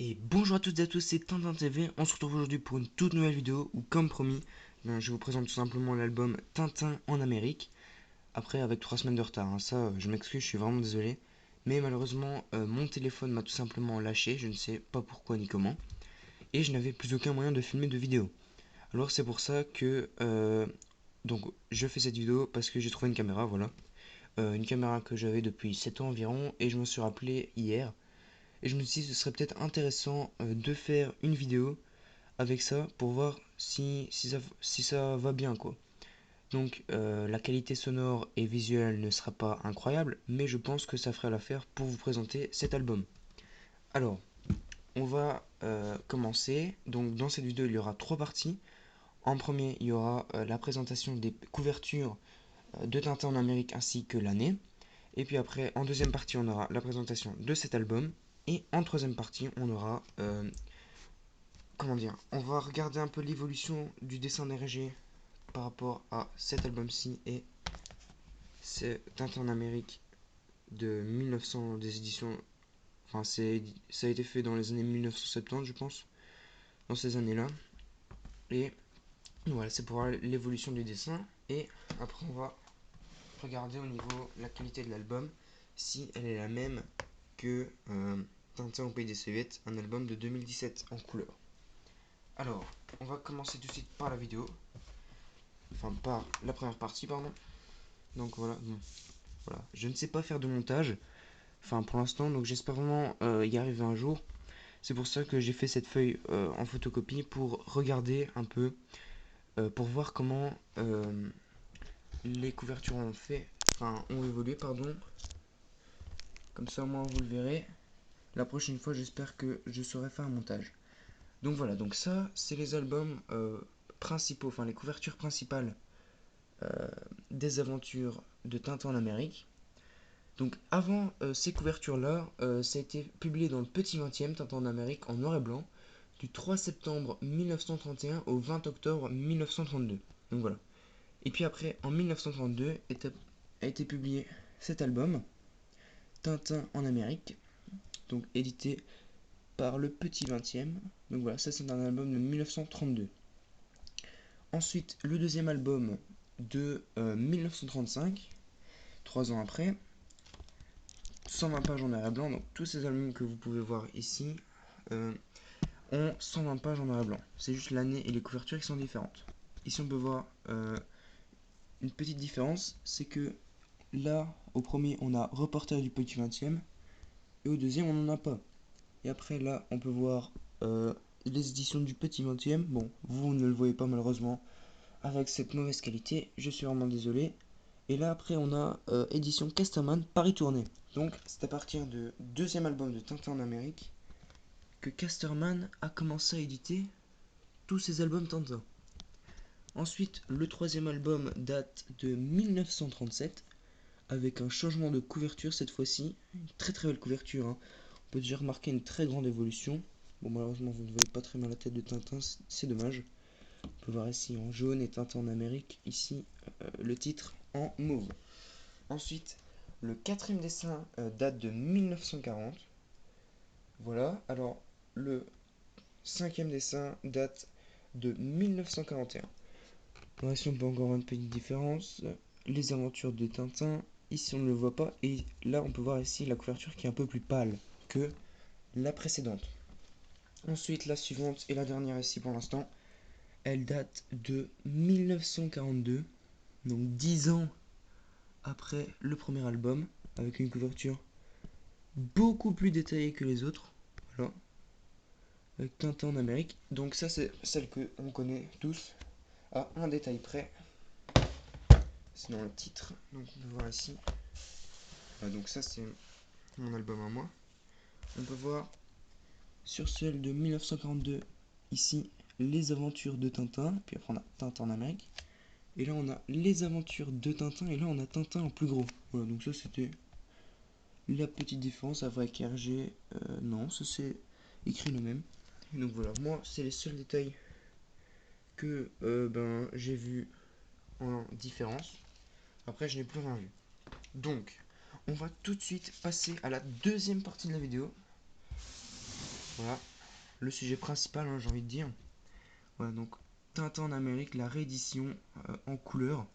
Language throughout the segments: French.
Et bonjour à toutes et à tous, c'est Tintin TV. On se retrouve aujourd'hui pour une toute nouvelle vidéo où, comme promis, je vous présente tout simplement l'album Tintin en Amérique. Après, avec 3 semaines de retard, hein. Ça, je m'excuse, je suis vraiment désolé. Mais malheureusement, mon téléphone m'a tout simplement lâché, je ne sais pas pourquoi ni comment. Et je n'avais plus aucun moyen de filmer de vidéo. Alors c'est pour ça que donc je fais cette vidéo parce que j'ai trouvé une caméra, voilà. Une caméra que j'avais depuis 7 ans environ et je me suis rappelé hier. Et je me suis dit que ce serait peut-être intéressant de faire une vidéo avec ça pour voir si ça va bien quoi. Donc la qualité sonore et visuelle ne sera pas incroyable, mais je pense que ça ferait l'affaire pour vous présenter cet album. Alors, on va commencer. Donc dans cette vidéo, il y aura 3 parties. En premier, il y aura la présentation des couvertures de Tintin en Amérique ainsi que l'année. Et puis après, en deuxième partie, on aura la présentation de cet album. Et en troisième partie, on aura comment dire, on va regarder un peu l'évolution du dessin NRG par rapport à cet album-ci et c'est Tintin en Amérique de 1900 des éditions. Enfin, ça a été fait dans les années 1970, je pense, dans ces années-là. Et voilà, c'est pour voir l'évolution du dessin. Et après, on va regarder au niveau de la qualité de l'album si elle est la même que Tintin au pays des Soviets, un album de 2017 en couleur. Alors, on va commencer tout de suite par la vidéo. Enfin, par la première partie, pardon. Donc voilà, bon, voilà. Je ne sais pas faire de montage, enfin pour l'instant, donc j'espère vraiment y arriver un jour. C'est pour ça que j'ai fait cette feuille en photocopie pour regarder un peu, pour voir comment les couvertures ont évolué, pardon. Comme ça, au moins vous le verrez. La prochaine fois, j'espère que je saurai faire un montage. Donc voilà, donc ça, c'est les albums principaux, enfin les couvertures principales des aventures de Tintin en Amérique. Donc avant ces couvertures-là, ça a été publié dans le Petit 20e, Tintin en Amérique, en noir et blanc, du 3 septembre 1931 au 20 octobre 1932. Donc voilà. Et puis après, en 1932, a été publié cet album, Tintin en Amérique, donc édité par le Petit 20e. Donc voilà, ça c'est un album de 1932. Ensuite, le deuxième album de 1935, 3 ans après, 120 pages en noir et blanc. Donc tous ces albums que vous pouvez voir ici euh, ont 120 pages en noir et blanc. C'est juste l'année et les couvertures qui sont différentes. Ici on peut voir une petite différence, c'est que là au premier on a Reporter du Petit 20e et au deuxième on n'en a pas. Et après là on peut voir les éditions du Petit 20e. Bon, vous ne le voyez pas malheureusement avec cette mauvaise qualité, je suis vraiment désolé. Et là après on a édition Casterman Paris Tournée. Donc c'est à partir du deuxième album de Tintin en Amérique que Casterman a commencé à éditer tous ses albums Tintin. Ensuite, le troisième album date de 1937 avec un changement de couverture cette fois-ci. Une très très belle couverture, hein. On peut déjà remarquer une très grande évolution. Bon, malheureusement, vous ne voyez pas très bien la tête de Tintin, c'est dommage. On peut voir ici en jaune et Tintin en Amérique. Ici, le titre en mauve. Ensuite, le quatrième dessin date de 1940. Voilà, alors le cinquième dessin date de 1941. Alors ici on peut encore voir une petite différence. Les aventures de Tintin, ici on ne le voit pas. Et là on peut voir ici la couverture qui est un peu plus pâle que la précédente. Ensuite la suivante et la dernière ici pour l'instant, elle date de 1942. Donc 10 ans après le premier album. Avec une couverture beaucoup plus détaillée que les autres. Voilà. Avec Tintin en Amérique. Donc ça c'est celle que on connaît tous à un détail près. C'est dans le titre. Donc on peut voir ici. Donc ça c'est mon album à moi. On peut voir sur celle de 1942 ici les aventures de Tintin. Puis après on a Tintin en Amérique. Et là on a les aventures de Tintin. Et là on a Tintin en plus gros. Voilà, donc ça c'était la petite différence avec RG. Non, ça c'est écrit le même. Et donc voilà, moi c'est les seuls détails que j'ai vu en différence. Après je n'ai plus rien vu. Donc on va tout de suite passer à la deuxième partie de la vidéo. Voilà. le sujet principal, hein, j'ai envie de dire. Voilà, donc Tintin en Amérique, la réédition en couleur.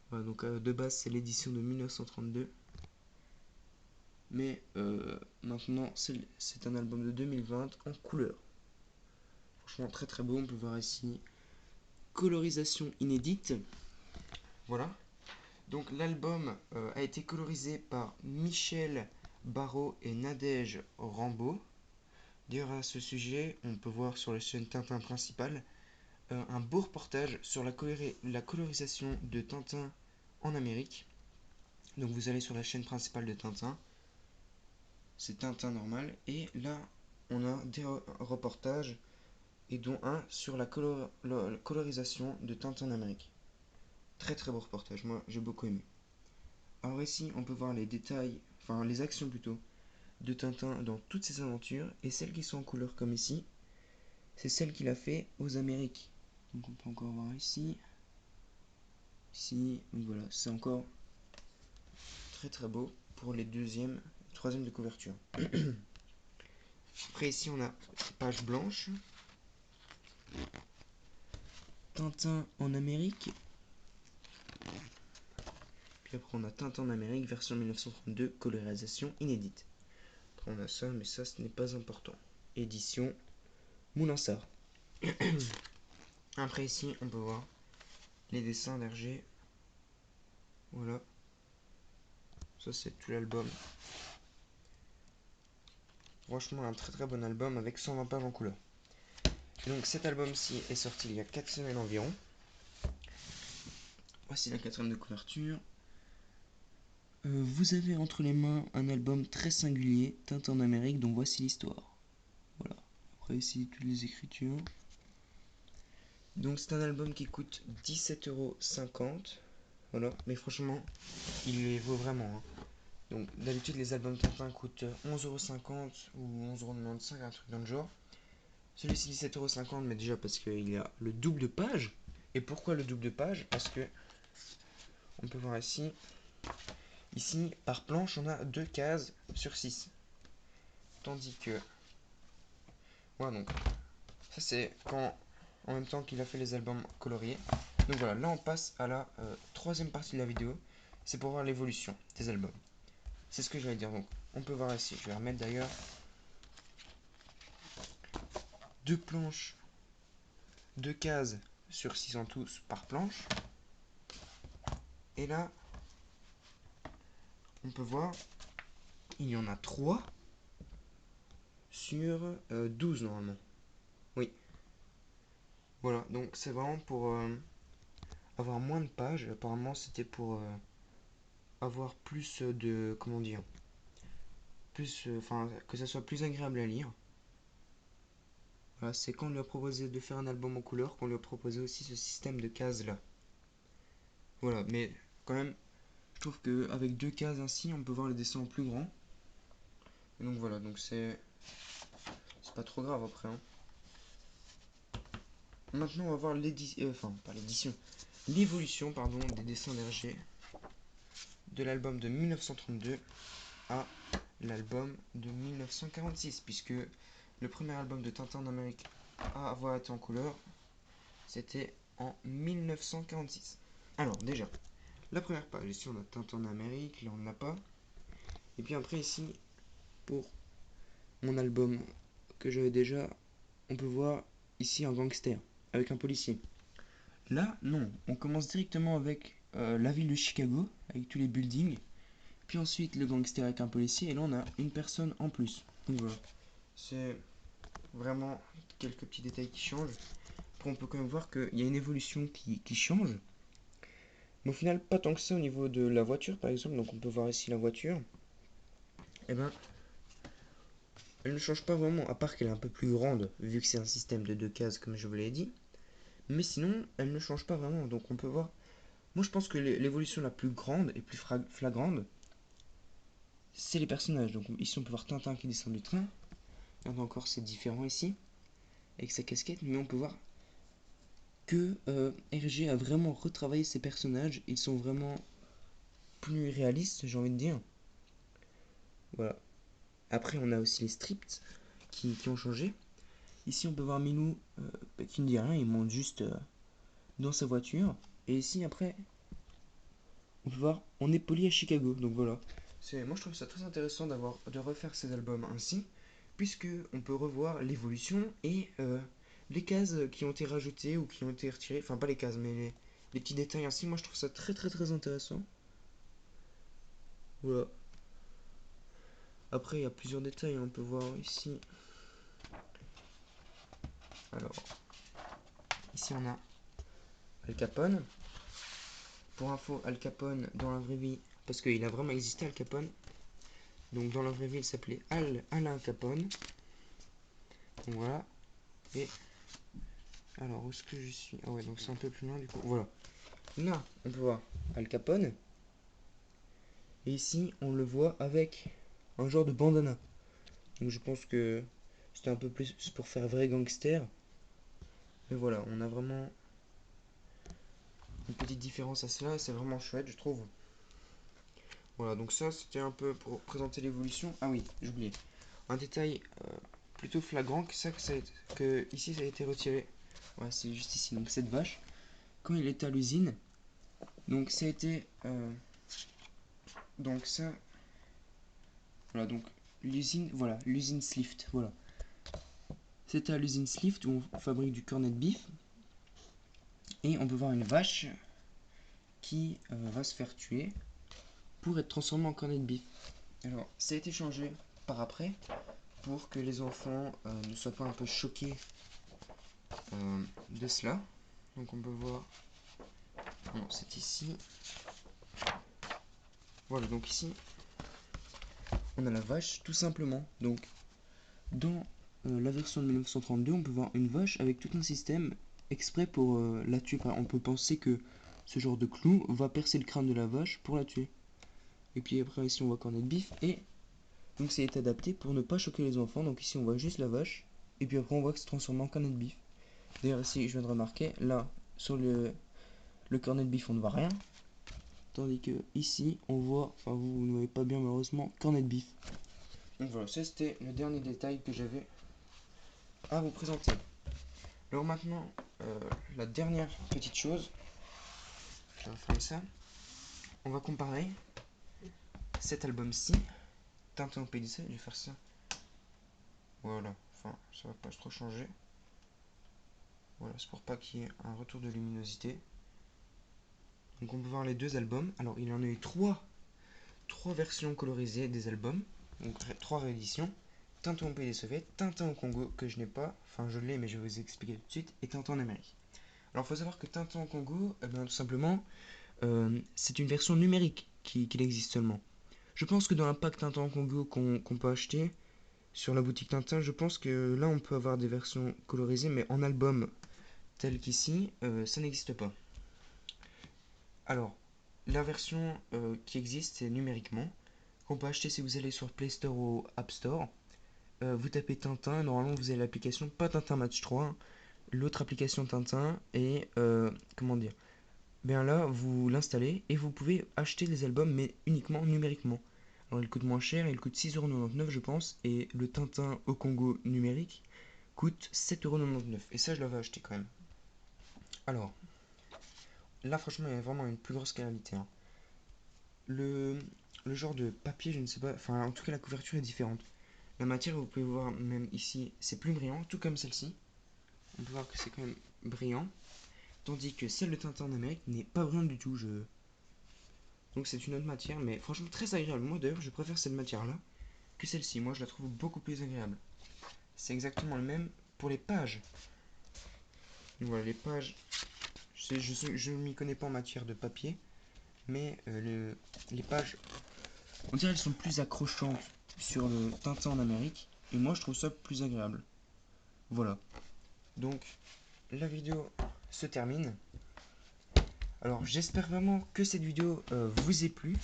Voilà, donc de base c'est l'édition de 1932. Mais maintenant c'est un album de 2020 en couleur. Franchement très très beau, on peut voir ici colorisation inédite. Voilà. Donc l'album a été colorisé par Michel Barrault et Nadège Rambaud. D'ailleurs à ce sujet, on peut voir sur la chaîne Tintin principale un beau reportage sur la colorisation de Tintin en Amérique. Donc vous allez sur la chaîne principale de Tintin, c'est Tintin normal, et là on a des reportages, et dont un sur la colorisation de Tintin en Amérique. Très très beau reportage, moi j'ai beaucoup aimé. Alors ici on peut voir les détails, enfin les actions plutôt, de Tintin dans toutes ses aventures, et celles qui sont en couleur comme ici, c'est celles qu'il a fait aux Amériques. Donc on peut encore voir ici, donc voilà, c'est encore très très beau pour les deuxième et troisième de couverture. Après ici on a page blanche, Tintin en Amérique, puis après on a Tintin en Amérique version 1932, colorisation inédite. Après on a ça, mais ça ce n'est pas important. Édition Moulinsart. Après ici on peut voir les dessins d'Hergé. Voilà. Ça c'est tout l'album. Franchement un très très bon album avec 120 pages en couleur. Et donc cet album-ci est sorti il y a 4 semaines environ. Voici la quatrième de couverture. Vous avez entre les mains un album très singulier, Tintin en Amérique, dont voici l'histoire. Voilà. Après ici toutes les écritures. Donc c'est un album qui coûte 17,50 €. Voilà. Mais franchement, il les vaut vraiment, hein. Donc d'habitude les albums Tintin coûtent 11,50 € ou 11,95 €, un truc dans le genre. Celui-ci 17,50 €, mais déjà parce qu'il y a le double de pages. Et pourquoi le double de pages? Parce que on peut voir ici, par planche, on a 2 cases sur 6. Tandis que, voilà, donc ça c'est quand, en même temps qu'il a fait les albums coloriés. Donc voilà, là on passe à la troisième partie de la vidéo. C'est pour voir l'évolution des albums. C'est ce que je vais dire. Donc on peut voir ici, je vais remettre d'ailleurs 2 planches, 2 cases sur 6 en tout par planche. Et là, on peut voir, il y en a 3 sur 12 normalement. Oui. Voilà, donc c'est vraiment pour avoir moins de pages. Apparemment, c'était pour avoir plus de, comment dire, plus, enfin, que ça soit plus agréable à lire. Voilà, c'est quand on lui a proposé de faire un album en couleur qu'on lui a proposé aussi ce système de cases là. Voilà, mais quand même, je trouve qu'avec 2 cases ainsi, on peut voir les dessins en plus grand. Et donc voilà, donc c'est pas trop grave après, hein. Maintenant, on va voir l'édition, enfin, pas l'édition, l'évolution, pardon, des dessins d'Hergé de l'album de 1932 à l'album de 1946, puisque le premier album de Tintin en Amérique à avoir été en couleur, c'était en 1946. Alors déjà, la première page, ici on a Tintin en Amérique, là on ne l'a pas. Et puis après ici, pour mon album que j'avais déjà, on peut voir ici un gangster avec un policier. Là, non, on commence directement avec la ville de Chicago, avec tous les buildings. Puis ensuite le gangster avec un policier, et là on a une personne en plus. Donc voilà, c'est vraiment quelques petits détails qui changent. Après on peut quand même voir qu'il y a une évolution qui change. Mais au final, pas tant que ça au niveau de la voiture par exemple. Donc on peut voir ici la voiture. Et ben, elle ne change pas vraiment, à part qu'elle est un peu plus grande, vu que c'est un système de 2 cases comme je vous l'ai dit. Mais sinon, elle ne change pas vraiment. Donc on peut voir. Moi je pense que l'évolution la plus grande et plus flagrante, c'est les personnages. Donc ici on peut voir Tintin qui descend du train. Regardez encore, c'est différent ici, avec sa casquette, mais on peut voir que Hergé a vraiment retravaillé ses personnages. Ils sont vraiment plus réalistes, j'ai envie de dire. Voilà. Après, on a aussi les strips qui ont changé. Ici on peut voir Milou qui ne dit rien, il monte juste dans sa voiture. Et ici après, on peut voir on est poli à Chicago. Donc voilà. Moi je trouve ça très intéressant de refaire ces albums ainsi, puisque on peut revoir l'évolution et les cases qui ont été rajoutées ou qui ont été retirées. Enfin pas les cases, mais les petits détails ainsi. Moi je trouve ça très intéressant. Voilà. Après il y a plusieurs détails, on peut voir ici. Alors, ici on a Al Capone. Pour info, Al Capone dans la vraie vie, parce qu'il a vraiment existé Al Capone. Donc dans la vraie vie, il s'appelait Alain Capone. Donc voilà. Et alors où est-ce que je suis? Ah ouais, donc c'est un peu plus loin du coup. Voilà. Là, on peut voir Al Capone. Et ici, on le voit avec un genre de bandana. Donc je pense que c'était un peu plus pour faire vrai gangster. Mais voilà, on a vraiment une petite différence à cela. C'est vraiment chouette, je trouve. Voilà, donc ça, c'était un peu pour présenter l'évolution. Ah oui, j'ai oublié. Un détail plutôt flagrant que ici ça a été retiré. Ouais, c'est juste ici. Donc cette vache, quand il était à l'usine, donc ça a été donc ça, voilà, donc l'usine Slift, voilà. C'était à l'usine Slift où on fabrique du cornet de beef et on peut voir une vache qui va se faire tuer pour être transformée en cornet de beef. Alors ça a été changé par après pour que les enfants ne soient pas un peu choqués de cela. Donc on peut voir, non c'est ici, voilà, donc ici on a la vache tout simplement. Donc dans la version de 1932 on peut voir une vache avec tout un système exprès pour la tuer. On peut penser que ce genre de clou va percer le crâne de la vache pour la tuer. Et puis après ici on voit cornet de beef et donc c'est adapté pour ne pas choquer les enfants. Donc ici on voit juste la vache et puis après on voit que c'est transformé en cornet de beef. D'ailleurs ici je viens de remarquer, là sur le cornet de beef on ne voit rien, tandis que ici on voit, enfin vous ne voyez pas bien malheureusement, cornet de beef. Donc voilà, ça c'était le dernier détail que j'avais à vous présenter. Alors maintenant, la dernière petite chose, je vais refermer ça, on va comparer cet album-ci, Tintin au Pays d'Essai, je vais faire ça. Voilà, enfin ça va pas trop changer. Voilà, c'est pour pas qu'il y ait un retour de luminosité. Donc on peut voir les deux albums. Alors il y en a eu trois versions colorisées des albums, donc trois rééditions. Tintin au Pays des Soviets, Tintin au Congo, que je n'ai pas, enfin je l'ai mais je vais vous expliquer tout de suite, et Tintin en Amérique. Alors il faut savoir que Tintin au Congo, eh bien, tout simplement, c'est une version numérique qu'il existe seulement. Je pense que dans un pack Tintin au Congo qu'on peut acheter sur la boutique Tintin, je pense que là on peut avoir des versions colorisées, mais en album tel qu'ici, ça n'existe pas. Alors, la version qui existe, c'est numériquement, qu'on peut acheter si vous allez sur Play Store ou App Store. Vous tapez Tintin, normalement vous avez l'application, pas Tintin Match 3, hein, l'autre application Tintin, et comment dire, bien là vous l'installez et vous pouvez acheter les albums mais uniquement numériquement. Alors il coûte moins cher, il coûte 6,99€ je pense, et le Tintin au Congo numérique coûte 7,99€, et ça je l'avais acheté quand même. Alors, là franchement il y a vraiment une plus grosse qualité, hein. Le, le genre de papier, je ne sais pas, enfin en tout cas la couverture est différente. La matière, vous pouvez voir même ici, c'est plus brillant, tout comme celle-ci. On peut voir que c'est quand même brillant. Tandis que celle de Tintin en Amérique n'est pas brillante du tout. Donc c'est une autre matière, mais franchement très agréable. Moi d'ailleurs, je préfère cette matière-là que celle-ci. Moi, je la trouve beaucoup plus agréable. C'est exactement le même pour les pages. Donc voilà, les pages, je ne m'y connais pas en matière de papier, mais les pages, on dirait qu'elles sont plus accrochantes sur le Tintin en Amérique, et moi je trouve ça plus agréable. Voilà. Donc, la vidéo se termine. Alors, j'espère vraiment que cette vidéo vous ait plu.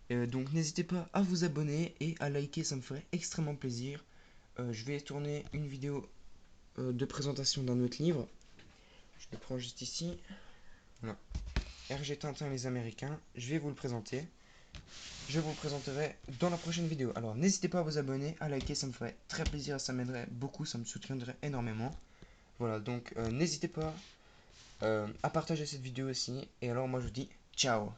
Donc, n'hésitez pas à vous abonner et à liker, ça me ferait extrêmement plaisir. Je vais tourner une vidéo de présentation d'un autre livre. Je le prends juste ici. Voilà. RG Tintin les Américains. Je vais vous le présenter. je vous le présenterai dans la prochaine vidéo. Alors n'hésitez pas à vous abonner, à liker, ça me ferait très plaisir, ça m'aiderait beaucoup, ça me soutiendrait énormément. Voilà, donc n'hésitez pas à partager cette vidéo aussi. Et alors moi je vous dis ciao.